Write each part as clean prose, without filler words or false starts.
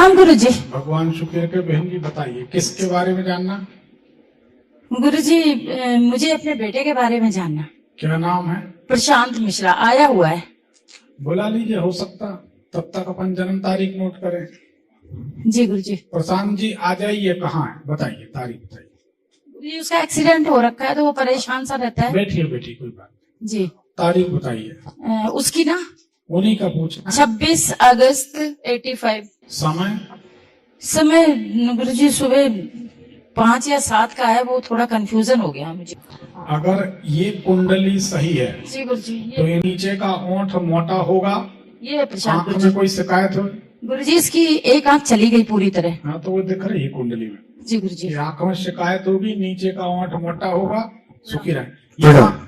प्रणाम गुरुजी। भगवान शुक्र के बहन जी बताइए किसके बारे में जानना? गुरुजी मुझे अपने बेटे के बारे में जानना। क्या नाम है? प्रशांत मिश्रा आया हुआ है। बुला लीजिए, हो सकता तब तक अपन जन्म तारीख नोट करें। जी गुरुजी। प्रशांत जी आ जाइए, कहाँ है बताइए, तारीख बताइए। गुरुजी उसका एक्सीडेंट हो रखा है तो वो परेशान सा रहता है। बैठिए बैठिए, कोई बात नहीं। जी तारीख बताइए। उसकी ना उन्हीं का पूछना। 26 अगस्त 85। समय गुरुजी सुबह 5 या 7 का है, वो थोड़ा कंफ्यूजन हो गया मुझे। अगर ये कुंडली सही है जी गुरुजी। तो ये नीचे का ओंठ मोटा होगा। ये प्रशांत आंख में कोई शिकायत हो? गुरुजी इसकी एक आंख चली गई पूरी तरह। हाँ तो वो दिख रही है कुंडली में। जी गुरुजी। आंख में शिकायत होगी, नीचे का ओंठ मोटा होगा, सुखी रहे।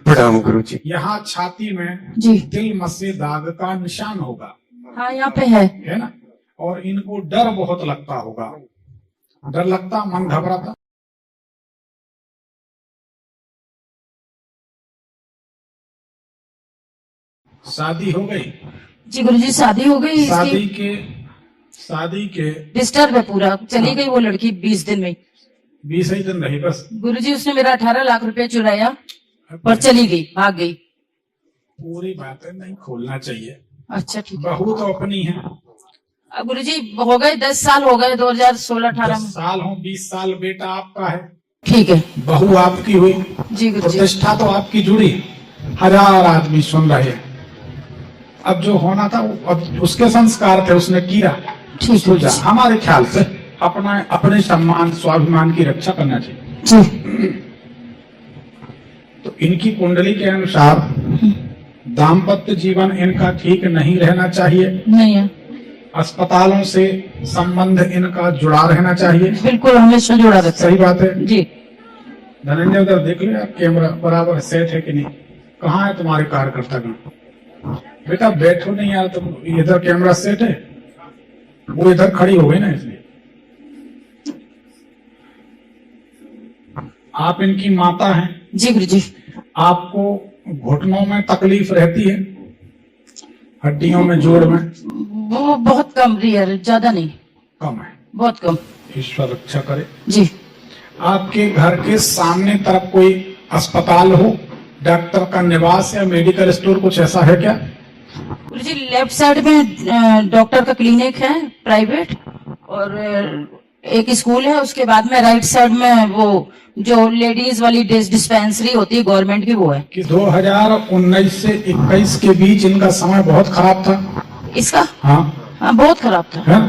प्रणाम गुरुजी। यहाँ छाती में जी तिल मस्से दाग का निशान होगा। हाँ यहाँ पे है ना? और इनको डर बहुत लगता होगा। डर लगता, मन घबराता। शादी हो गई? जी गुरुजी शादी हो गई। शादी के डिस्टर्ब है पूरा। चली गई वो लड़की 20 दिन में। 20 ही दिन रही बस? गुरुजी उसने मेरा 18 लाख रुपए चुराया पर चली गई, भाग गई। पूरी बातें नहीं खोलना चाहिए। अच्छा ठीक है। बहू तो अपनी है। अब गुरुजी हो गए 10 साल हो गए 2016-18 10 में। साल हो, 20 साल बेटा आपका है। ठीक है। बहू आपकी हुई, जी गुरुजी। प्रतिष्ठा तो आपकी जुड़ी। 1000 आदमी सुन रहे हैं। अब जो होना था अब उसके संस्कार थे, उसने किया। ठीक है। हमारे ख्याल से अपने सम्मान स्वाभिमान की रक्षा करना चाहिए। जी तो इनकी कुंडली के अनुसार दाम्पत्य जीवन इनका ठीक नहीं रहना चाहिए। नहीं है। अस्पतालों से संबंध इनका जुड़ा रहना चाहिए। बिल्कुल हमेशा जुड़ा रहता सही बात है जी। धनंजय उधर देख लो यार, कैमरा बराबर सेट है कि नहीं? कहाँ है तुम्हारे कार्यकर्ता गण? बेटा बैठो नहीं यार तुम, इधर कैमरा सेट है। वो इधर खड़ी हो गई ना, इसलिए। आप इनकी माता हैं। जी गुरुजी। आपको घुटनों में तकलीफ रहती है? हड्डियों में, जोड़ में? वो बहुत कम, रियर, ज्यादा नहीं। कम है? बहुत कम। ईश्वर रक्षा करे जी। आपके घर के सामने तरफ कोई अस्पताल हो, डॉक्टर का निवास या मेडिकल स्टोर, कुछ ऐसा है क्या? गुरुजी लेफ्ट साइड में डॉक्टर का क्लिनिक है प्राइवेट, और एक स्कूल है। उसके बाद में राइट साइड में वो जो लेडीज वाली डिस्पेंसरी होती है गवर्नमेंट की, वो है। कि 2019 से 21 के बीच इनका समय बहुत खराब था। इसका? हाँ बहुत खराब था। है?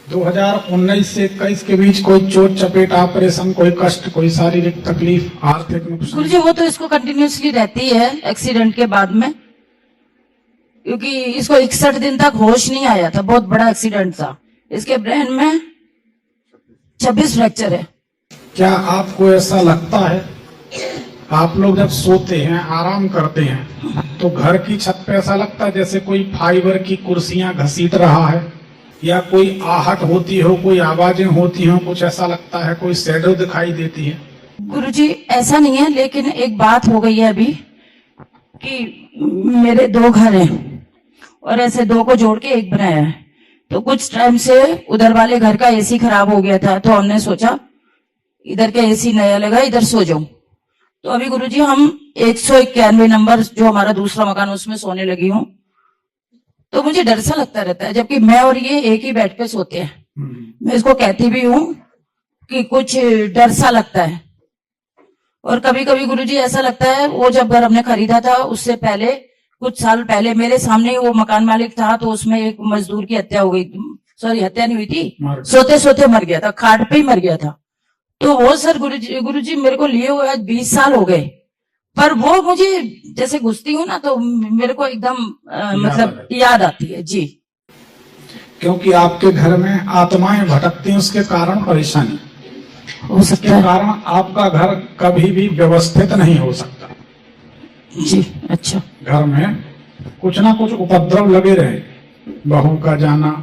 2019 से 21 के बीच कोई चोट चपेट, ऑपरेशन, कोई कष्ट, कोई शारीरिक तकलीफ, आर्थिक नुकसान? गुरुजी वो तो इसको कंटिन्यूसली रहती है एक्सीडेंट के बाद में, क्योंकि इसको 61 दिन तक होश नहीं आया था। बहुत बड़ा एक्सीडेंट था। इसके ब्रेन में 26 फ्रैक्चर है। क्या आपको ऐसा लगता है, आप लोग जब सोते हैं, आराम करते हैं, तो घर की छत पे ऐसा लगता है जैसे कोई फाइबर की कुर्सियां घसीट रहा है, या कोई आहट होती हो, कोई आवाजें होती हो, कुछ ऐसा लगता है, कोई शैडो दिखाई देती है? गुरुजी ऐसा नहीं है, लेकिन एक बात हो गई है अभी कि मेरे 2 घर हैं और ऐसे 2 को जोड़ के एक बनाया है। तो कुछ टाइम से उधर वाले घर का एसी खराब हो गया था, तो हमने सोचा इधर का एसी नया लगा, इधर सो जाऊं। तो अभी गुरुजी हम 191 नंबर जो हमारा दूसरा मकान, उसमें सोने लगी हूँ। तो मुझे डर सा लगता रहता है, जबकि मैं और ये एक ही बेड पे सोते हैं। मैं इसको कहती भी हूँ कि कुछ डर सा लगता है। और कभी कभी गुरुजी ऐसा लगता है, वो जब घर हमने खरीदा था उससे पहले, कुछ साल पहले, मेरे सामने वो मकान मालिक था, तो उसमें एक मजदूर की हत्या हो गई। सॉरी, हत्या नहीं हुई थी, सोते सोते मर गया था, खाट पे ही मर गया था। तो वो सर गुरुजी मेरे को लिए हुए आज 20 साल हो गए, पर वो मुझे जैसे घुसती हूँ ना, तो मेरे को एकदम मतलब याद आती है। जी। क्योंकि आपके घर में आत्माएं भटकती हैं, उसके कारण परेशानी हो सकता है। कारण आपका घर कभी भी व्यवस्थित नहीं हो सकता। जी। अच्छा। घर में कुछ ना कुछ उपद्रव लगे रहे, बहू का जाना,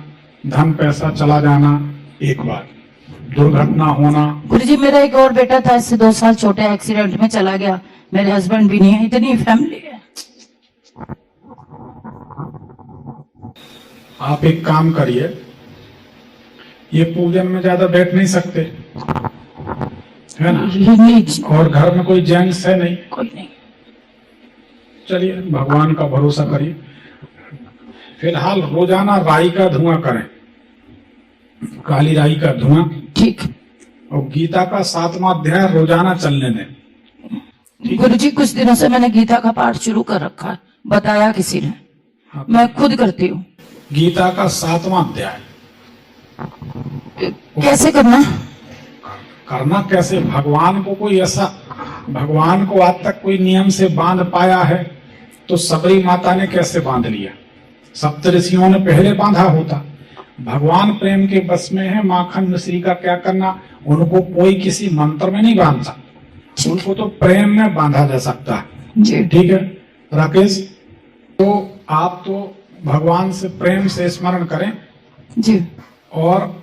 धन पैसा चला जाना, एक बार दुर्घटना होना। गुरुजी मेरा एक और बेटा था, इससे 2 साल छोटे, एक्सीडेंट में चला गया। मेरे हस्बैंड भी नहीं है, इतनी फैमिली है। आप एक काम करिए, ये पूजन में ज्यादा बैठ नहीं सकते, है ना, नहीं, और घर में कोई जेंट्स है नहीं। कोई नहीं। चलिए भगवान का भरोसा करिए। फिलहाल रोजाना राई का धुआं करें, काली राई का धुआं, ठीक। और गीता का 7वां अध्याय रोजाना चलने दें। गुरुजी कुछ दिनों से मैंने गीता का पाठ शुरू कर रखा है, बताया किसी ने, हाँ, मैं खुद करती हूँ। गीता का 7वां अध्याय कैसे करना? करना कैसे? भगवान को कोई ऐसा, भगवान को आज तक कोई नियम से बांध पाया है तो सबरी माता ने कैसे बांध लिया? सप्तऋषियों ने पहले बांधा होता। भगवान प्रेम के बस में है, माखन मिश्री का क्या करना? उनको कोई किसी मंत्र में नहीं बांधता, उनको तो प्रेम में बांधा जा सकता है जी। ठीक है राकेश, तो आप तो भगवान से प्रेम से स्मरण करें जी। और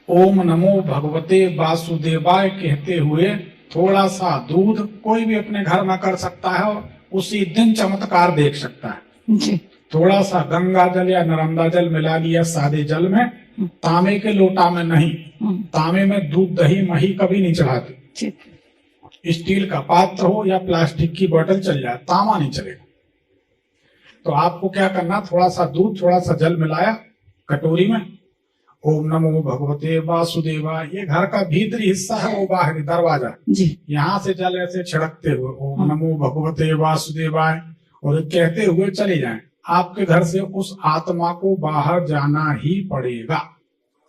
ओम नमो भगवते वासुदेवाय कहते हुए थोड़ा सा दूध, कोई भी अपने घर में कर सकता है और उसी दिन चमत्कार देख सकता है। जी। थोड़ा सा गंगा जल या नर्मदा जल मिला लिया सादे जल में, तांबे के लोटा में नहीं, तांबे में दूध दही मही कभी नहीं चढ़ाते। ठीक। स्टील का पात्र हो या प्लास्टिक की बोतल चल जाए, तांबा नहीं चलेगा। तो आपको क्या करना, थोड़ा सा दूध थोड़ा सा जल मिलाया कटोरी में, ओम नमो भगवते वासुदेवाय, ये घर का भीतरी हिस्सा है, वो बाहरी दरवाजा जी। यहाँ से जल ऐसे छिड़कते हुए ओम नमो भगवते वासुदेवाय और कहते हुए चले जाएं। आपके घर से उस आत्मा को बाहर जाना ही पड़ेगा,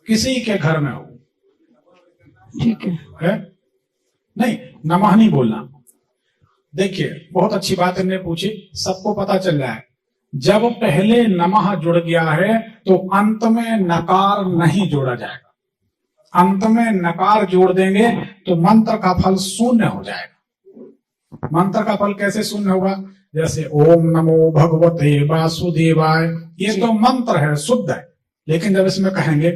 किसी के घर में हो, ठीक है? नहीं नमः नहीं बोलना। देखिए बहुत अच्छी बात इन्हें पूछी, सबको पता चल रहा है, जब पहले नमः जुड़ गया है तो अंत में नकार नहीं जोड़ा जाएगा। अंत में नकार जोड़ देंगे तो मंत्र का फल शून्य हो जाएगा। मंत्र का फल कैसे शून्य होगा? जैसे ओम नमो भगवते वासुदेवाय, ये तो मंत्र है, शुद्ध है, लेकिन जब इसमें कहेंगे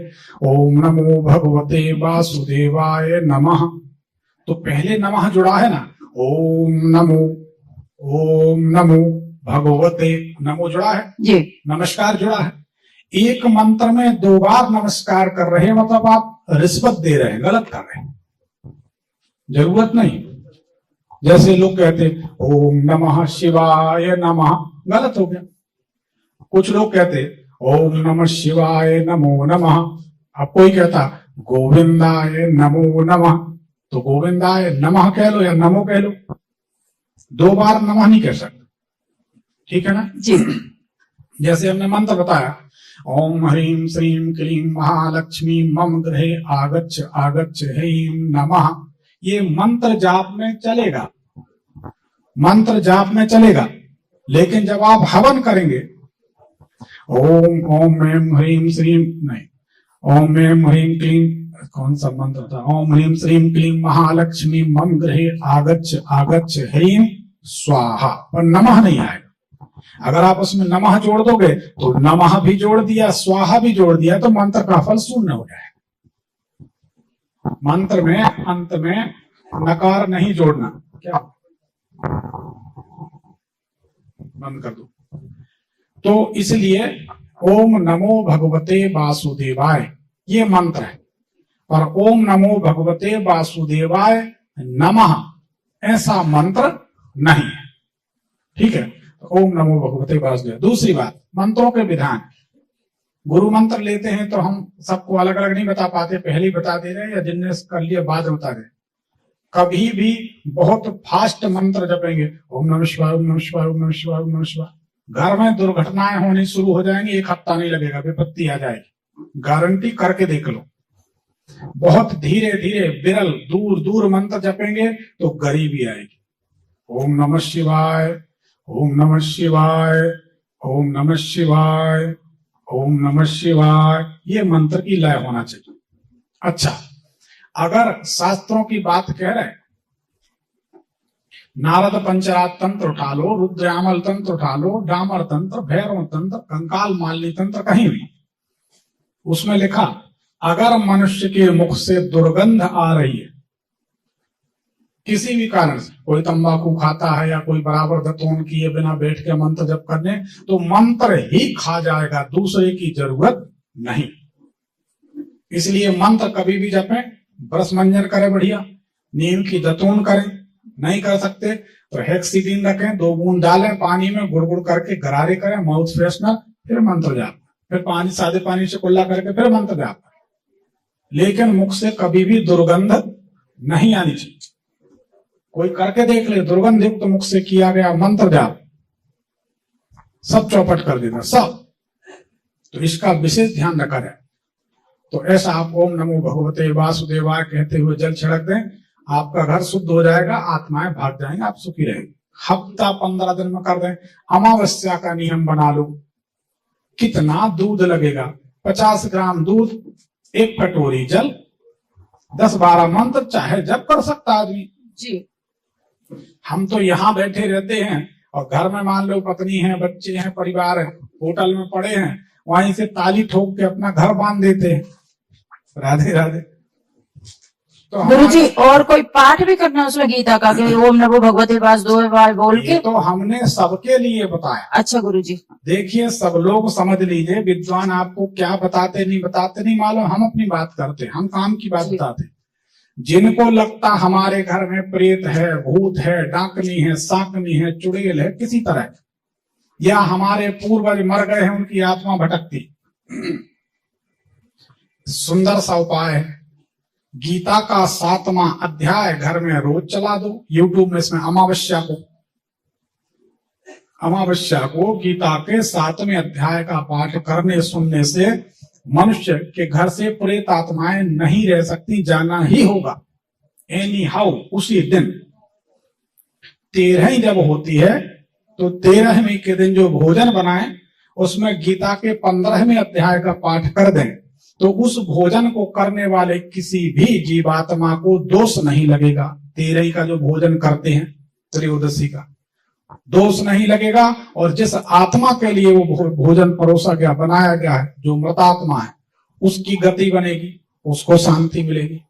ओम नमो भगवते वासुदेवाय नमः, तो पहले नमः जुड़ा है ना, ओम नमो भगवते, नमो जुड़ा है जी। नमस्कार जुड़ा है। एक मंत्र में 2 बार नमस्कार कर रहे हैं, मतलब आप रिश्वत दे रहे हैं, गलत कर रहे हैं, जरूरत नहीं। जैसे लोग कहते ओम नमः शिवाय नमः, गलत हो गया। कुछ लोग कहते ओम नमः शिवाय नमो नमः, अब कोई कहता गोविंदाय नमो नमः, तो गोविंदाय नमः कह लो या नमो कह लो, 2 बार नमः नहीं कह सकते, ठीक है ना जी। जैसे हमने मंत्र बताया, ओम ह्रीं श्रीं क्लीं महालक्ष्मी मम गृहे आगच्छ आगच्छ ह्रीं नमः, ये मंत्र जाप में चलेगा, मंत्र जाप में चलेगा। लेकिन जब आप हवन करेंगे, ओम ऐं ह्रीं श्रीं, नहीं, ओम ऐं ह्रीं क्लीं, कौन सा मंत्र था, ओम ह्रीं श्रीं क्लीं महालक्ष्मी मम गृहे आगच्छ आगच्छ ह्रीं स्वाहा, पर नमः नहीं आएगा। अगर आप उसमें नमः जोड़ दोगे तो नमः भी जोड़ दिया, स्वाहा भी जोड़ दिया, तो मंत्र का फल शून्य हो जाएगा। मंत्र में अंत में नकार नहीं जोड़ना। क्या बंद कर दो। तो इसलिए ओम नमो भगवते वासुदेवाय ये मंत्र है, और ओम नमो भगवते वासुदेवाय नमः ऐसा मंत्र नहीं है, ठीक है। ओम नमो भगवते वासुदेवाय। दूसरी बात, मंत्रों के विधान, गुरु मंत्र लेते हैं तो हम सबको अलग अलग नहीं बता पाते, पहले ही बता दे रहे हैं, या जिनने कर लिया बाद में बता रहे। कभी भी बहुत फास्ट मंत्र जपेंगे, ओम नमः शिवाय ओम नमः शिवाय ओम नमः शिवाय ओम नमः शिवाय, घर में दुर्घटनाएं होनी शुरू हो जाएंगी, 1 हफ्ता नहीं लगेगा, विपत्ति आ जाएगी, गारंटी करके देख लो। बहुत धीरे धीरे विरल दूर दूर मंत्र जपेंगे तो गरीबी आएगी। ओम नमः शिवाय ओम नमः शिवाय ओम नमः शिवाय ओम नमः शिवाय, ये मंत्र की लय होना चाहिए। अच्छा, अगर शास्त्रों की बात कह रहे, नारद पंचरात तंत्र उठा लो, रुद्रयामल तंत्र उठा लो, डामर तंत्र, भैरव तंत्र, कंकाल मालिनी तंत्र, कहीं भी उसमें लिखा, अगर मनुष्य के मुख से दुर्गंध आ रही है किसी भी कारण से, कोई तंबाकू खाता है या कोई बराबर दतोन किए बिना बैठ के मंत्र जप करने, तो मंत्र ही खा जाएगा, दूसरे की जरूरत नहीं। इसलिए मंत्र कभी भी जपें, ब्रश मंजन करें बढ़िया, नीम की दतून करें, नहीं कर सकते तो हेक्सिडीन रखें, 2 बूंद डालें पानी में, गुड़गुड़ करके गरारे करें, माउथ फ्रेशनर, फिर मंत्र जाप, फिर पानी सादे पानी से कुल्ला करके फिर मंत्र जाप। लेकिन मुख से कभी भी दुर्गंध नहीं आनी चाहिए। कोई करके देख ले, दुर्गंध युक्त मुख से किया गया मंत्र जाप सब चौपट कर देना सब। तो इसका विशेष ध्यान रखा जाए। तो ऐसा आप ओम नमो भगवते वासुदेवाय कहते हुए जल छिड़क दें, आपका घर शुद्ध हो जाएगा, आत्माएं भाग जाएंगे, आप सुखी रहेंगे। हफ्ता 15 दिन में कर दें। अमावस्या का नियम बना लो। कितना दूध लगेगा? 50 ग्राम दूध, 1 कटोरी जल, 10-12 मंत्र, चाहे जब कर सकता आदमी जी। हम तो यहाँ बैठे रहते हैं और घर में मान लो पत्नी है, बच्चे हैं, परिवार है, होटल में पड़े हैं, वहीं से ताली ठोक के अपना घर बांध देते हैं। राधे राधे। तो गुरुजी और कोई पाठ भी करना उसमें गीता का कि ओम नमो भगवते वासुदेवाय बोल के? तो हमने सबके लिए बताया। अच्छा गुरुजी। देखिए सब लोग समझ लीजिए, विद्वान आपको क्या बताते नहीं मालूम, हम अपनी बात करते, हम काम की बात बताते। जिनको लगता हमारे घर में प्रेत है, भूत है, डाकनी है, साकनी है, चुड़ैल है, किसी तरह, या हमारे पूर्वज मर गए हैं उनकी आत्मा भटकती, सुंदर सा उपाय है। गीता का 7वां अध्याय घर में रोज चला दो यूट्यूब में। इसमें अमावस्या को गीता के 7वें अध्याय का पाठ करने सुनने से मनुष्य के घर से प्रेत आत्माएं नहीं रह सकती, जाना ही होगा एनी हाउ। उसी दिन 13 जब होती है तो 13वें के दिन जो भोजन बनाए उसमें गीता के 15वें अध्याय का पाठ कर दें, तो उस भोजन को करने वाले किसी भी जीवात्मा को दोष नहीं लगेगा। 13 का जो भोजन करते हैं त्रयोदशी का दोष नहीं लगेगा। और जिस आत्मा के लिए वो भोजन परोसा गया, बनाया गया है, जो मृतात्मा है, उसकी गति बनेगी, उसको शांति मिलेगी।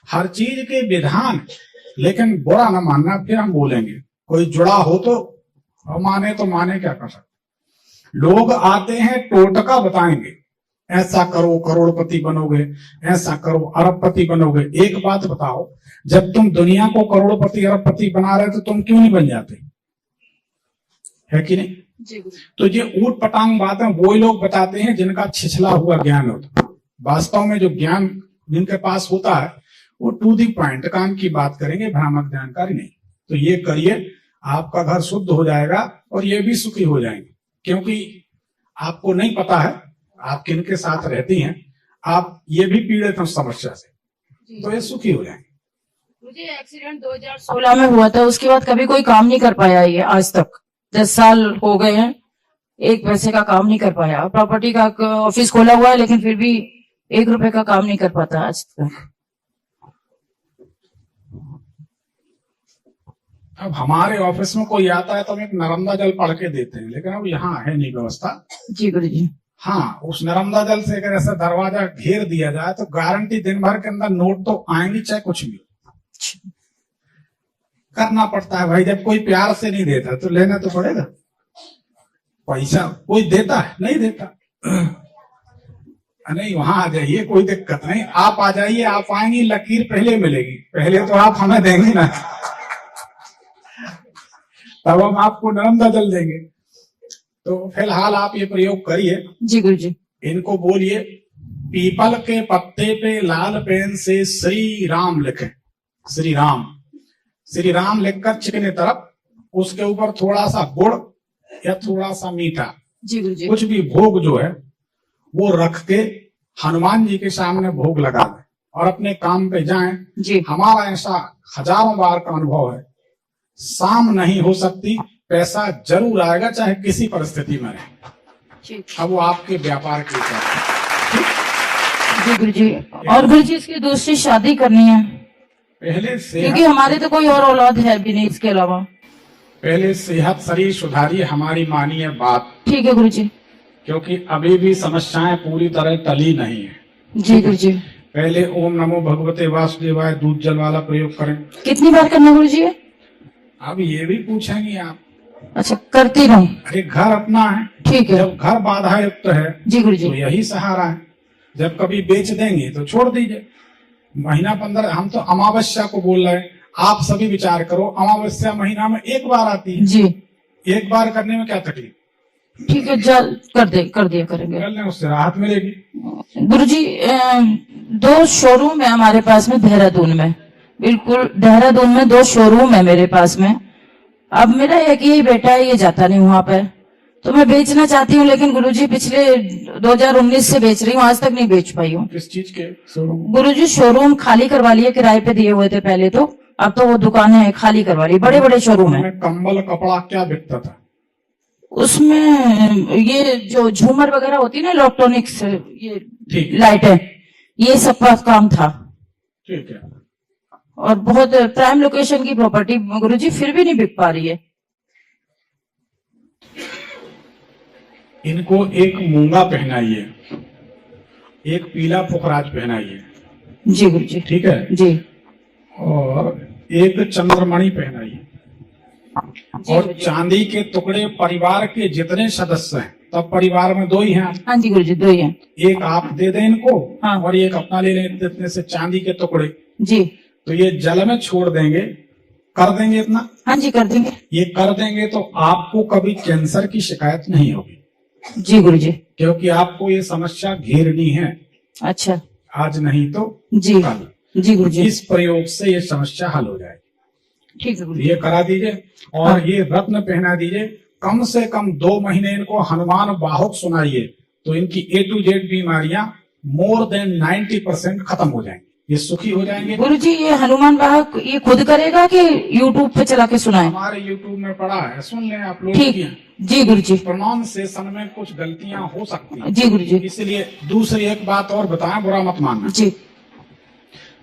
हर चीज के विधान, लेकिन बुरा न मानना, फिर हम बोलेंगे। कोई जुड़ा हो तो माने, तो माने, क्या कर सकते। लोग आते हैं टोटका बताएंगे, ऐसा करो करोड़पति बनोगे, ऐसा करो अरबपति बनोगे। एक बात बताओ, जब तुम दुनिया को करोड़पति अरबपति बना रहे तो तुम क्यों नहीं बन जाते? है कि नहीं? जी। तो ये ऊट पटांग बातें वो लोग बताते हैं जिनका छिछला हुआ ज्ञान होता। वास्तव में जो ज्ञान जिनके पास होता है वो टू दी पॉइंट काम की बात करेंगे, भ्रामक जानकारी नहीं। तो ये करिए, आपका घर शुद्ध हो जाएगा और ये भी सुखी हो जाएंगे। क्योंकि आपको नहीं पता है आप किनके साथ रहती हैं, आप ये भी पीड़ित हैं उस समस्या से, तो ये सुखी हो जाएंगे। मुझे एक्सीडेंट 2016 में हुआ था, उसके बाद कभी कोई काम नहीं कर पाया ये आज तक। 10 साल हो गए हैं, एक पैसे का काम नहीं कर पाया। प्रॉपर्टी का ऑफिस खोला हुआ है, लेकिन फिर भी 1 रुपए का काम नहीं कर पाता आज तक। अब हमारे ऑफिस में कोई आता है तो हम एक नर्मदा जल पढ़ के देते हैं, लेकिन अब यहाँ है नहीं व्यवस्था। जी गुरु जी। हाँ, उस नर्मदा जल से अगर ऐसा दरवाजा घेर दिया जाए तो गारंटी दिन भर के अंदर नोट तो आएंगी, चाहे कुछ भी। करना पड़ता है भाई, जब कोई प्यार से नहीं देता तो लेना तो पड़ेगा। पैसा कोई देता है? नहीं देता। नहीं, वहां आ जाइए, कोई दिक्कत नहीं, आप आ जाइए, आप आएंगी, लकीर पहले मिलेगी, पहले तो आप हमें देंगे ना, तब हम आपको नर्मदा जल देंगे। तो फिलहाल आप ये प्रयोग करिए। जी गुरु जी। इनको बोलिए, पीपल के पत्ते पे लाल पेन से श्री राम लिखें। श्री राम लिखकर चिकने तरफ, उसके ऊपर थोड़ा सा गुड़ या थोड़ा सा मीठा, जी गुरु जी। कुछ भी भोग जो है वो रख के हनुमान जी के सामने भोग लगा दें और अपने काम पे जाएं। जी। हमारा ऐसा हजारों बार का अनुभव है, शाम नहीं हो सकती, पैसा जरूर आएगा, चाहे किसी परिस्थिति में रहे। अब वो आपके व्यापार के ऊपर। जी गुरु जी। और गुरु जी, इसकी दूसरी शादी करनी है पहले से, क्योंकि हमारे तो कोई और औलाद है भी नहीं इसके अलावा। पहले सेहत शरीर सुधारिए, हमारी मानिए बात। ठीक है गुरु जी। क्योंकि अभी भी समस्याएं पूरी तरह टली नहीं है। जी गुरु जी। पहले ओम नमो भगवते वासुदेवाय दूध जल वाला प्रयोग करें। कितनी बार करना गुरु जी? अब ये भी पूछेंगे आप? अच्छा, करती रहूं। अरे घर अपना है, ठीक है। जब घर बाधा युक्त है जी गुरु जी। तो यही सहारा है। जब कभी बेच देंगे तो छोड़ दीजिए। महीना 15, हम तो अमावस्या को बोल रहे हैं। आप सभी विचार करो, अमावस्या महीना में एक बार आती है, जी एक बार करने में क्या तकलीफ? ठीक है, जल कर दिया करेंगे। कर लें, उससे राहत मिलेगी। गुरुजी 2 शोरूम है हमारे पास में देहरादून में, बिल्कुल देहरादून में 2 शोरूम है मेरे पास में। अब मेरा एक ही बेटा है, ये जाता नहीं वहां पे, तो मैं बेचना चाहती हूँ, लेकिन गुरुजी पिछले 2019 से बेच रही हूँ, आज तक नहीं बेच पाई हूँ। किस चीज के शोरूम? गुरुजी शोरूम खाली करवा लिए, किराए पे दिए हुए थे पहले तो, अब तो वो दुकानें खाली करवा ली, बड़े बड़े शोरूम है। उनमें कंबल कपड़ा क्या बिकता था? उसमें ये जो झूमर वगैरह होती है ना, इलेक्ट्रॉनिक्स, ये ठीक है, लाइटें, ये सब का काम था। ठीक है। और बहुत प्राइम लोकेशन की प्रॉपर्टी गुरुजी, फिर भी नहीं बिक पा रही है। इनको एक मूंगा पहनाइए, एक पीला पुखराज पहनाइए, जी गुरुजी। ठीक है, जी और एक चंद्रमणि पहनाइए, जी और गुरुजी। चांदी के टुकड़े परिवार के जितने सदस्य हैं, तब परिवार में 2 ही हैं, हाँ जी गुरुजी, 2 ही हैं। एक आप दे दें इनको, हाँ। और एक अपना ले लें इतने से चांदी के टुकड़े। जी तो ये जल में छोड़ देंगे, कर देंगे इतना, हाँ जी, कर देंगे। ये कर देंगे तो आपको कभी कैंसर की शिकायत नहीं होगी, जी गुरुजी। क्योंकि आपको ये समस्या घेरनी है, अच्छा, आज नहीं तो जी कल। जी गुरुजी। इस प्रयोग से ये समस्या हल हो जाएगी। ठीक है तो गुरुजी। ये करा दीजिए, और हाँ। ये रत्न पहना दीजिए। कम से कम 2 महीने इनको हनुमान बाहुक सुनाइए, तो इनकी A to Z बीमारियां मोर देन 90% खत्म हो जाएंगी, ये सुखी हो जाएंगे। गुरुजी ये हनुमान वाहक ये खुद करेगा कि यूट्यूब पे चला के सुनाए? हमारे YouTube में पड़ा है, सुन लें, अपलोड ठीक, किए। जी गुरुजी। प्रोनाउंसिएशन में कुछ गलतियां हो सकती हैं, जी गुरुजी। इसलिए दूसरी एक बात और बताएं, बुरा मत मानना। जी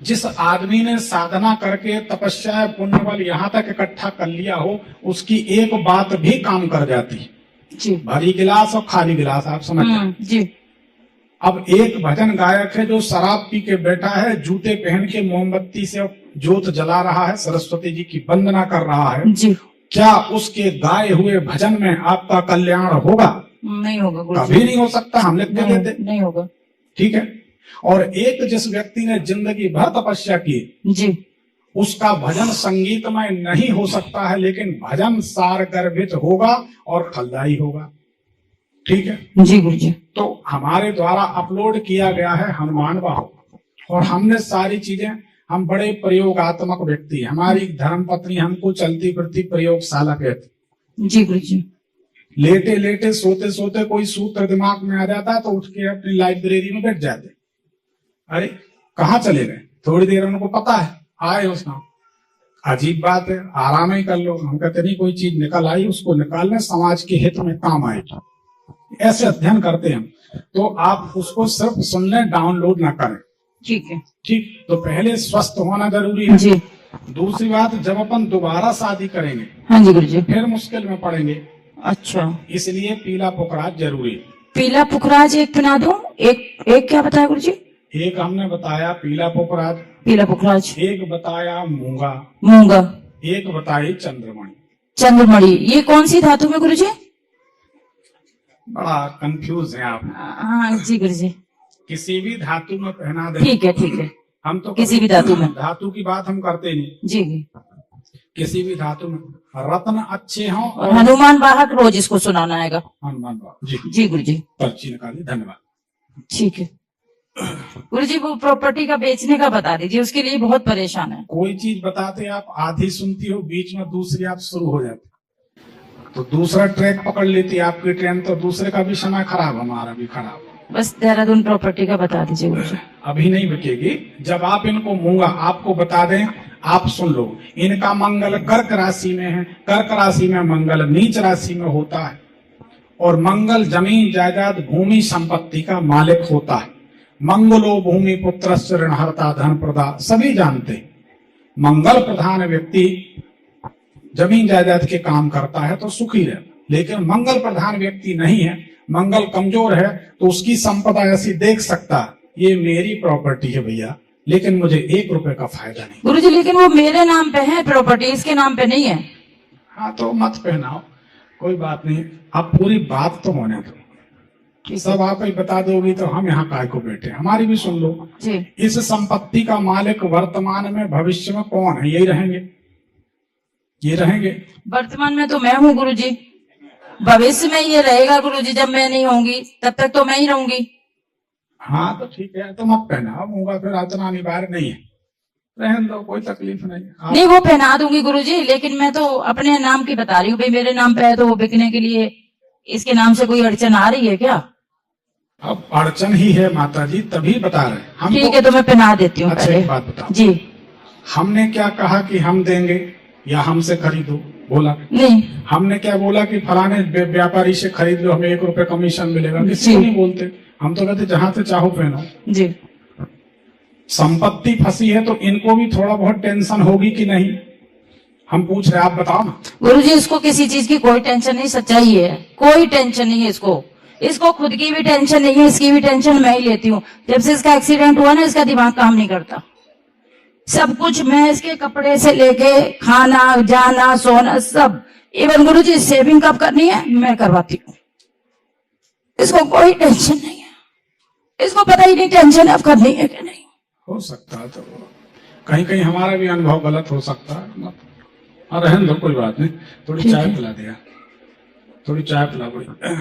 जिस आदमी ने साधना करके तपस्या पुण्य बल यहाँ तक इकट्ठा कर लिया हो, उसकी एक बात भी काम कर जाती है, जी। भरी गिलास और खाली गिलास, आप समझ जाए। जी अब एक भजन गायक है जो शराब पी के बैठा है, जूते पहन के मोमबत्ती से जोत जला रहा है, सरस्वती जी की वंदना कर रहा है, जी। क्या उसके गाए हुए भजन में आपका कल्याण होगा? नहीं होगा गुरुजी, कभी नहीं हो सकता, हम लिख के देते, नहीं होगा। ठीक है। और एक जिस व्यक्ति ने जिंदगी भर तपस्या की, जी उसका भजन संगीतमय नहीं हो सकता है, लेकिन भजन सार गर्भित होगा और फलदायी होगा, ठीक है। जी गुरुजी। तो हमारे द्वारा अपलोड किया गया है हनुमान बाहुक, और हमने सारी चीजें, हम बड़े प्रयोगात्मक व्यक्ति हैं। हमारी धर्मपत्नी हमको चलती फिरती प्रयोगशाला कहती। जी गुरुजी। लेटे लेटे सोते सोते कोई सूत्र दिमाग में आ जाता है तो उठ के अपनी लाइब्रेरी में बैठ जाते। अरे कहाँ चले गए? थोड़ी देर उनको पता है आए उसका, अजीब बात है, आराम ही कर लो। हम कहते नहीं, कोई चीज निकल आई उसको निकालने, समाज के हित में काम आएगी, ऐसे अध्ययन करते हैं। तो आप उसको सिर्फ सुन लें, डाउनलोड ना करें, ठीक है। ठीक। तो पहले स्वस्थ होना जरूरी है। जी दूसरी बात, जब अपन दोबारा शादी करेंगे हाँ जी गुरुजी। फिर मुश्किल में पड़ेंगे, अच्छा, इसलिए पीला पुखराज जरूरी है। पीला पुखराज एक पिना दूं? एक क्या बताया गुरुजी? एक हमने बताया पीला पुखराज, पीला पुखराज, एक बताया मूंगा, मूंगा, एक बताई चंद्रमणि। चंद्रमणि, ये कौन सी धातु में गुरुजी? बड़ा कंफ्यूज है आप। हाँ जी गुरुजी। किसी भी धातु में पहना दें, ठीक है ठीक है। हम तो किसी कभी भी धातु में। धातु की बात हम करते नहीं, जी किसी भी धातु में रत्न अच्छे हों। और हनुमान वाहक रोज इसको सुनाना आएगा। हनुमान बाबा जी, जी गुरुजी। पर्ची निकाली, धन्यवाद। ठीक है गुरुजी। वो प्रॉपर्टी का बेचने का बता दीजिए, उसके लिए बहुत परेशान है। कोई चीज बताते आप आधी सुनती हो, बीच में दूसरी आप शुरू हो जाती, तो दूसरा ट्रैक पकड़ लेती आपकी ट्रेन, तो दूसरे का भी समय खराब, हमारा भी खराब। बस देहरादून प्रॉपर्टी का बता दीजिए गुरुजी। अभी नहीं बिकेगी, जब आप इनको मूंगा आपको बता दें, आप सुन लो। इनका मंगल कर्क राशि में है, कर्क राशि में मंगल नीच राशि में होता है, और मंगल जमीन जायदाद भूमि संपत्ति का मालिक होता है। मंगलो भूमि पुत्र ऋणहर्ता धन प्रदा, सभी जानते। मंगल प्रधान व्यक्ति जमीन जायदाद के काम करता है तो सुखी रहता, लेकिन मंगल प्रधान व्यक्ति नहीं है, मंगल कमजोर है, तो उसकी संपदा ऐसी देख सकता है, ये मेरी प्रॉपर्टी है भैया, लेकिन मुझे 1 रुपए का फायदा नहीं। गुरुजी लेकिन वो मेरे नाम पे है प्रॉपर्टी, इसके नाम पे नहीं है। हाँ तो मत पहनाओ, कोई बात नहीं, अब पूरी बात तो होने दो। ठीक सब आप ही बता दोगी तो हम यहाँ काय को बैठे, हमारी भी सुन लो। जी। इस संपत्ति का मालिक वर्तमान में भविष्य में कौन है? यही रहेंगे, ये रहेंगे। वर्तमान में तो मैं हूँ गुरुजी, भविष्य में ये रहेगा गुरुजी, जब मैं नहीं होंगी तब तक तो मैं ही रहूंगी। हाँ तो ठीक है, तो मत पहना मूंगा, फिर इतना अनिवार्य नहीं है, रहने दो, कोई तकलीफ नहीं। आप नहीं वो पहना दूंगी गुरुजी, लेकिन मैं तो अपने नाम की बता रही हूँ भाई, मेरे नाम पे है तो वो बिकने के लिए, इसके नाम से कोई अड़चन आ रही है क्या? अब अड़चन ही है माता जी, तभी बता रहे हैं हम। ठीक है तो मैं पहना देती हूँ अच्छा पहले। एक बात बताओ, जी। हमने क्या कहा कि हम देंगे या हमसे खरीदो? बोला नहीं। हमने क्या बोला कि फलाने व्यापारी से खरीद लो, हमें 1 रुपए कमीशन मिलेगा? किसी जी। को नहीं बोलते, हम तो कहते जहां से चाहो पहनो। जी। संपत्ति फंसी है तो इनको भी थोड़ा बहुत टेंशन होगी कि नहीं? हम पूछ रहे, आप बताओ ना। गुरुजी इसको किसी चीज की कोई टेंशन नहीं, सच्चाई है, कोई टेंशन नहीं है इसको। इसको खुद की भी टेंशन नहीं है, इसकी भी टेंशन मैं ही लेती हूँ। जब से इसका एक्सीडेंट हुआ ना, इसका दिमाग काम नहीं करता, सब कुछ मैं इसके कपड़े से लेके खाना जाना सोना सब, इवन गुरुजी सेविंग कब करनी है मैं करवाती हूँ। इसको कोई टेंशन नहीं है, इसको पता ही नहीं टेंशन अब करनी है कि नहीं। हो सकता है तो कहीं कहीं हमारा भी अनुभव गलत हो सकता है। हाँ रहने दो, कोई बात नहीं, थोड़ी चाय पिला दिया, थोड़ी चाय पिला कोई।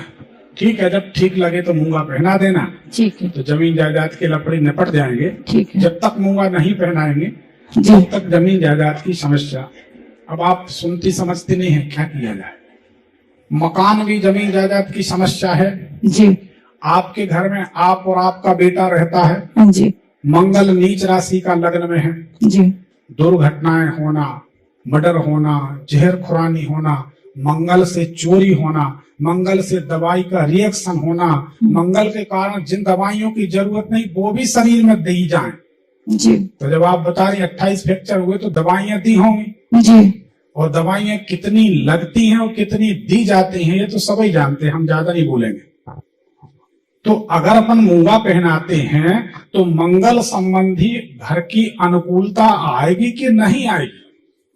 ठीक है, जब ठीक लगे तो मूंगा पहना देना, ठीक है। तो जमीन जायदाद के लफड़े निपट जाएंगे। ठीक है। जब तक मूंगा नहीं पहनाएंगे जी। तब तक जमीन जायदाद की समस्या। अब आप सुनती समझती नहीं है, क्या किया जाए? मकान भी जमीन जायदाद की समस्या है। जी। आपके घर में आप और आपका बेटा रहता है, हाँ जी। मंगल नीच राशि का लग्न में है, जी। दुर्घटनाएं होना, मर्डर होना, जहर खुरानी होना, मंगल से चोरी होना, मंगल से दवाई का रिएक्शन होना, मंगल के कारण जिन दवाइयों की जरूरत नहीं वो भी शरीर में दी जाए। जी। तो जब आप बता रही 28 फ्रैक्चर हुए तो दवाइयां दी होंगी, जी। और दवाइयां कितनी लगती हैं और कितनी दी जाती हैं ये तो सभी जानते हैं, हम ज्यादा नहीं बोलेंगे। तो अगर अपन मूंगा पहनाते हैं तो मंगल संबंधी घर की अनुकूलता आएगी कि नहीं आएगी?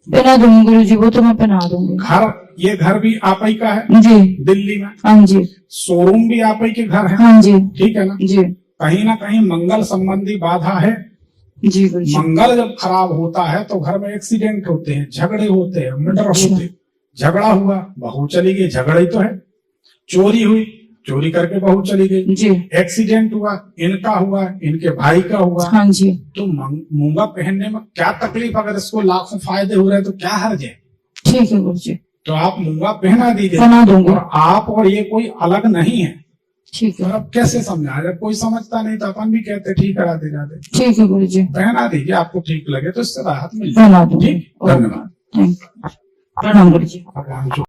पहना दूंगी गुरुजी, वो तो मैं पहना दूंगी। घर, ये घर भी आप ही का है जी। दिल्ली में, हाँ जी। शोरूम भी आप ही के घर है, हाँ जी। ठीक है ना? जी। कहीं ना कहीं मंगल संबंधी बाधा है। जी गुरुजी। मंगल जब खराब होता है तो घर में एक्सीडेंट होते हैं, झगड़े होते हैं, मर्डर अच्छा। होते हैं। झगड़ा हुआ, बहू चली गई, झगड़ा ही तो है। चोरी हुई, चोरी करके बहू चली गई। जी। एक्सीडेंट हुआ, इनका हुआ, इनके भाई का हुआ। हाँ जी। तो मूंगा पहनने में क्या तकलीफ? अगर इसको लाखों फायदे हो रहे हैं तो क्या हर्ज है? ठीक है गुरुजी, तो आप मूंगा पहना दीजिए। पहना दूंगी। और आप और ये कोई अलग नहीं है। ठीक और है। अब कैसे समझाया? जब कोई समझता नहीं तो अपन भी कहते ठीक करा दे जाते। ठीक है गुरुजी, पहना दीजिए, आपको ठीक लगे तो इससे राहत मिल पहना जाए। दूंगी। ठीक, धन्यवाद। Thank you. प्रणाम गुरुजी। भगवान